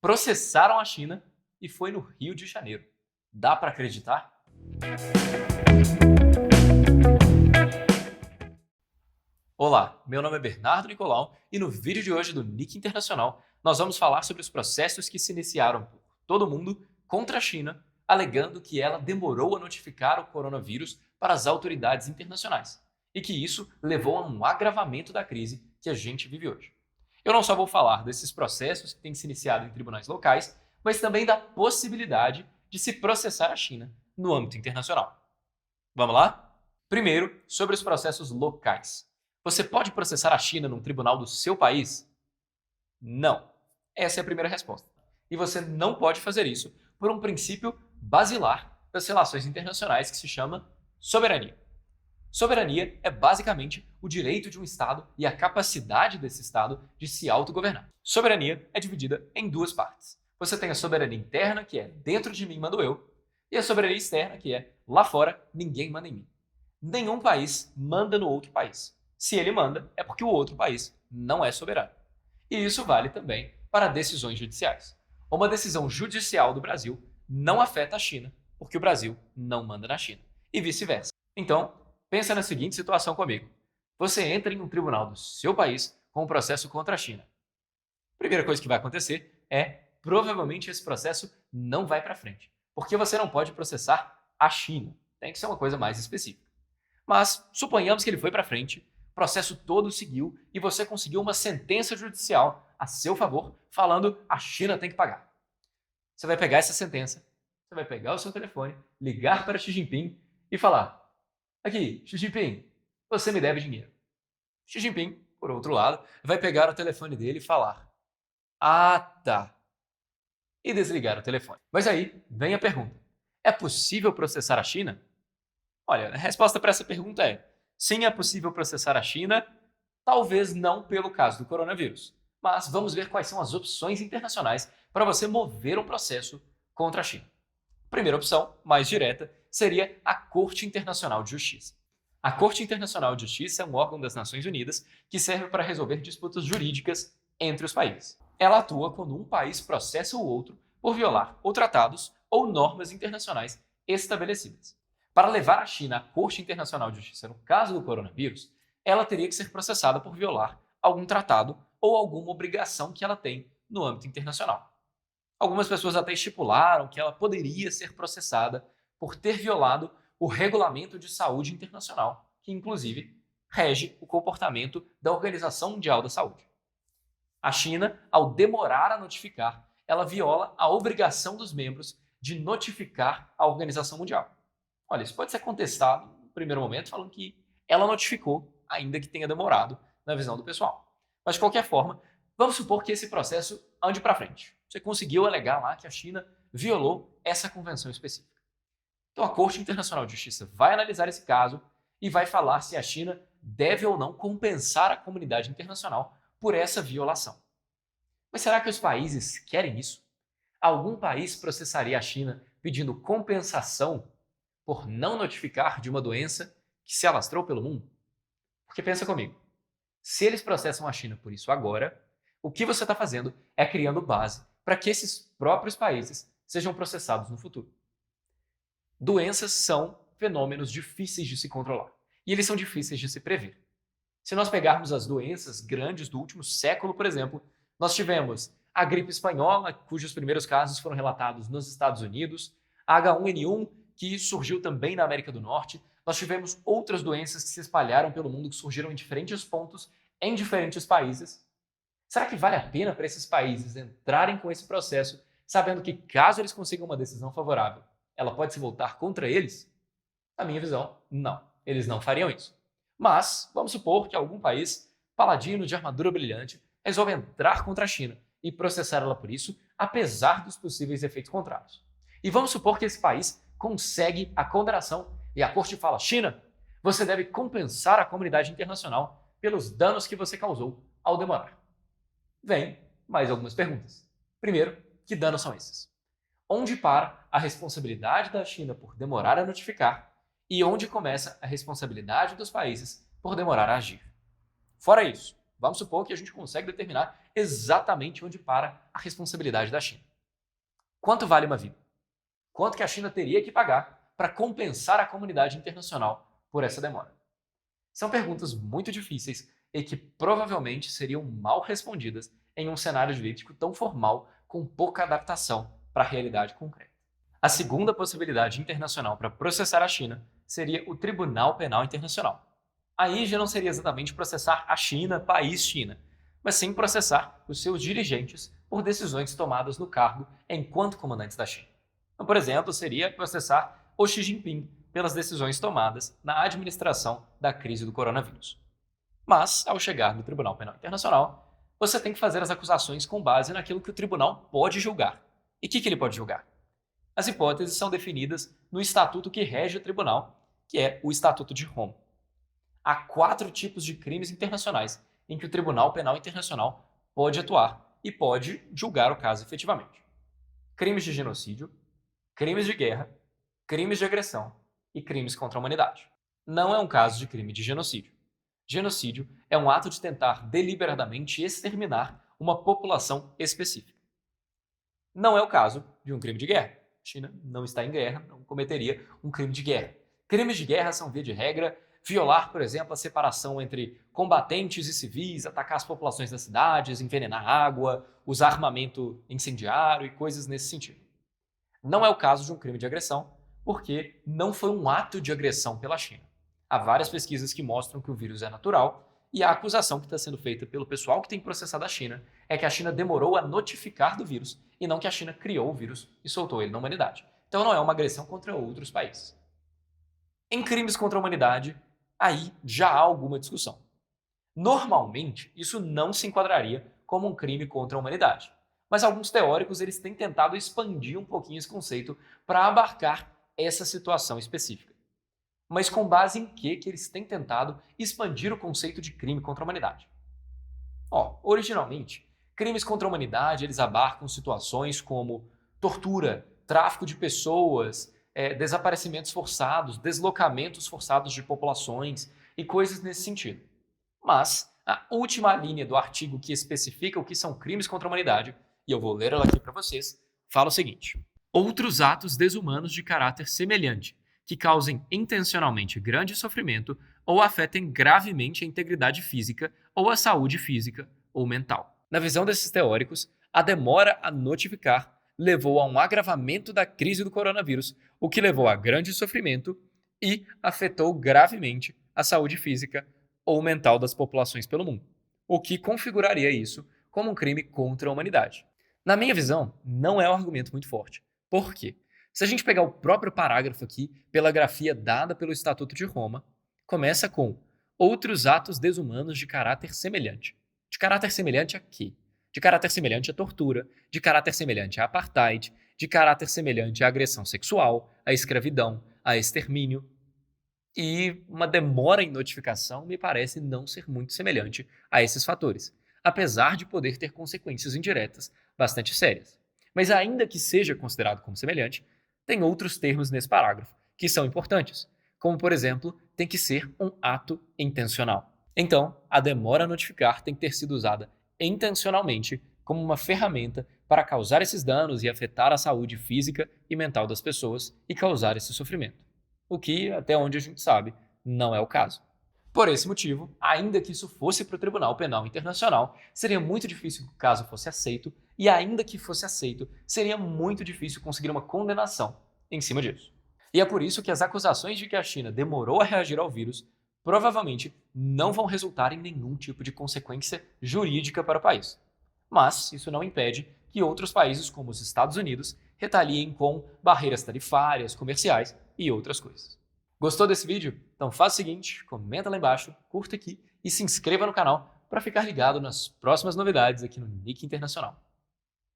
Processaram a China e foi no Rio de Janeiro. Dá para acreditar? Olá, meu nome é Bernardo Nicolau e no vídeo de hoje do Nick Internacional nós vamos falar sobre os processos que se iniciaram por todo mundo contra a China, alegando que ela demorou a notificar o coronavírus para as autoridades internacionais e que isso levou a um agravamento da crise que a gente vive hoje. Eu não só vou falar desses processos que têm se iniciado em tribunais locais, mas também da possibilidade de se processar a China no âmbito internacional. Vamos lá? Primeiro, sobre os processos locais. Você pode processar a China num tribunal do seu país? Não. Essa é a primeira resposta. E você não pode fazer isso por um princípio basilar das relações internacionais que se chama soberania. Soberania é basicamente o direito de um Estado e a capacidade desse Estado de se autogovernar. Soberania é dividida em duas partes. Você tem a soberania interna, que é dentro de mim mando eu, e a soberania externa, que é lá fora ninguém manda em mim. Nenhum país manda no outro país. Se ele manda, é porque o outro país não é soberano. E isso vale também para decisões judiciais. Uma decisão judicial do Brasil não afeta a China, porque o Brasil não manda na China. E vice-versa. Então, pensa na seguinte situação comigo. Você entra em um tribunal do seu país com um processo contra a China. A primeira coisa que vai acontecer é, provavelmente, esse processo não vai para frente. Porque você não pode processar a China. Tem que ser uma coisa mais específica. Mas, suponhamos que ele foi para frente, o processo todo seguiu e você conseguiu uma sentença judicial a seu favor, falando a China tem que pagar. Você vai pegar essa sentença, você vai pegar o seu telefone, ligar para Xi Jinping e falar: aqui, Xi Jinping, você me deve dinheiro. Xi Jinping, por outro lado, vai pegar o telefone dele e falar: ah, tá. E desligar o telefone. Mas aí vem a pergunta: é possível processar a China? Olha, a resposta para essa pergunta é: sim, é possível processar a China, talvez não pelo caso do coronavírus. Mas vamos ver quais são as opções internacionais para você mover um processo contra a China. A primeira opção, mais direta, seria a Corte Internacional de Justiça. A Corte Internacional de Justiça é um órgão das Nações Unidas que serve para resolver disputas jurídicas entre os países. Ela atua quando um país processa o outro por violar ou tratados ou normas internacionais estabelecidas. Para levar a China à Corte Internacional de Justiça no caso do coronavírus, ela teria que ser processada por violar algum tratado ou alguma obrigação que ela tem no âmbito internacional. Algumas pessoas até estipularam que ela poderia ser processada por ter violado o Regulamento de Saúde Internacional, que inclusive rege o comportamento da Organização Mundial da Saúde. A China, ao demorar a notificar, ela viola a obrigação dos membros de notificar a Organização Mundial. Olha, isso pode ser contestado no primeiro momento, falando que ela notificou, ainda que tenha demorado, na visão do pessoal. Mas, de qualquer forma, vamos supor que esse processo ande para frente. Você conseguiu alegar lá que a China violou essa convenção específica. Então, a Corte Internacional de Justiça vai analisar esse caso e vai falar se a China deve ou não compensar a comunidade internacional por essa violação. Mas será que os países querem isso? Algum país processaria a China pedindo compensação por não notificar de uma doença que se alastrou pelo mundo? Porque pensa comigo, se eles processam a China por isso agora, o que você está fazendo é criando base para que esses próprios países sejam processados no futuro. Doenças são fenômenos difíceis de se controlar e eles são difíceis de se prever. Se nós pegarmos as doenças grandes do último século, por exemplo, nós tivemos a gripe espanhola, cujos primeiros casos foram relatados nos Estados Unidos, a H1N1, que surgiu também na América do Norte. Nós tivemos outras doenças que se espalharam pelo mundo, que surgiram em diferentes pontos, em diferentes países. Será que vale a pena para esses países entrarem com esse processo, sabendo que caso eles consigam uma decisão favorável, ela pode se voltar contra eles? Na minha visão, não. Eles não fariam isso. Mas, vamos supor que algum país, paladino de armadura brilhante, resolve entrar contra a China e processar ela por isso, apesar dos possíveis efeitos contrários. E vamos supor que esse país consegue a condenação e a corte fala: China, você deve compensar a comunidade internacional pelos danos que você causou ao demorar. Vem mais algumas perguntas. Primeiro, que danos são esses? Onde para a responsabilidade da China por demorar a notificar e onde começa a responsabilidade dos países por demorar a agir? Fora isso, vamos supor que a gente consegue determinar exatamente onde para a responsabilidade da China. Quanto vale uma vida? Quanto que a China teria que pagar para compensar a comunidade internacional por essa demora? São perguntas muito difíceis e que provavelmente seriam mal respondidas em um cenário jurídico tão formal com pouca adaptação para a realidade concreta. A segunda possibilidade internacional para processar a China seria o Tribunal Penal Internacional. Aí já não seria exatamente processar a China, país China, mas sim processar os seus dirigentes por decisões tomadas no cargo enquanto comandantes da China. Então, por exemplo, seria processar o Xi Jinping pelas decisões tomadas na administração da crise do coronavírus. Mas, ao chegar no Tribunal Penal Internacional, você tem que fazer as acusações com base naquilo que o tribunal pode julgar. E o que ele pode julgar? As hipóteses são definidas no estatuto que rege o tribunal, que é o Estatuto de Roma. Há 4 tipos de crimes internacionais em que o Tribunal Penal Internacional pode atuar e pode julgar o caso efetivamente: crimes de genocídio, crimes de guerra, crimes de agressão e crimes contra a humanidade. Não é um caso de crime de genocídio. Genocídio é um ato de tentar deliberadamente exterminar uma população específica. Não é o caso de um crime de guerra. A China não está em guerra, não cometeria um crime de guerra. Crimes de guerra são, via de regra, violar, por exemplo, a separação entre combatentes e civis, atacar as populações das cidades, envenenar água, usar armamento incendiário e coisas nesse sentido. Não é o caso de um crime de agressão, porque não foi um ato de agressão pela China. Há várias pesquisas que mostram que o vírus é natural, e a acusação que está sendo feita pelo pessoal que tem processado a China é que a China demorou a notificar do vírus e não que a China criou o vírus e soltou ele na humanidade. Então não é uma agressão contra outros países. Em crimes contra a humanidade, aí já há alguma discussão. Normalmente, isso não se enquadraria como um crime contra a humanidade, mas alguns teóricos eles têm tentado expandir um pouquinho esse conceito para abarcar essa situação específica. Mas com base em que eles têm tentado expandir o conceito de crime contra a humanidade? Originalmente, crimes contra a humanidade eles abarcam situações como tortura, tráfico de pessoas, desaparecimentos forçados, deslocamentos forçados de populações e coisas nesse sentido. Mas a última linha do artigo que especifica o que são crimes contra a humanidade, e eu vou ler ela aqui para vocês, fala o seguinte: outros atos desumanos de caráter semelhante, que causem intencionalmente grande sofrimento ou afetem gravemente a integridade física ou a saúde física ou mental. Na visão desses teóricos, a demora a notificar levou a um agravamento da crise do coronavírus, o que levou a grande sofrimento e afetou gravemente a saúde física ou mental das populações pelo mundo, o que configuraria isso como um crime contra a humanidade. Na minha visão, não é um argumento muito forte. Por quê? Se a gente pegar o próprio parágrafo aqui, pela grafia dada pelo Estatuto de Roma, começa com outros atos desumanos de caráter semelhante. De caráter semelhante a quê? De caráter semelhante à tortura, de caráter semelhante à apartheid, de caráter semelhante à agressão sexual, à escravidão, a extermínio. E uma demora em notificação me parece não ser muito semelhante a esses fatores, apesar de poder ter consequências indiretas bastante sérias. Mas ainda que seja considerado como semelhante, tem outros termos nesse parágrafo que são importantes, como, por exemplo, tem que ser um ato intencional. Então, a demora a notificar tem que ter sido usada intencionalmente como uma ferramenta para causar esses danos e afetar a saúde física e mental das pessoas e causar esse sofrimento. O que, até onde a gente sabe, não é o caso. Por esse motivo, ainda que isso fosse para o Tribunal Penal Internacional, seria muito difícil que o caso fosse aceito, e ainda que fosse aceito, seria muito difícil conseguir uma condenação em cima disso. E é por isso que as acusações de que a China demorou a reagir ao vírus provavelmente não vão resultar em nenhum tipo de consequência jurídica para o país. Mas isso não impede que outros países, como os Estados Unidos, retaliem com barreiras tarifárias, comerciais e outras coisas. Gostou desse vídeo? Então faz o seguinte, comenta lá embaixo, curta aqui e se inscreva no canal para ficar ligado nas próximas novidades aqui no Nick Internacional.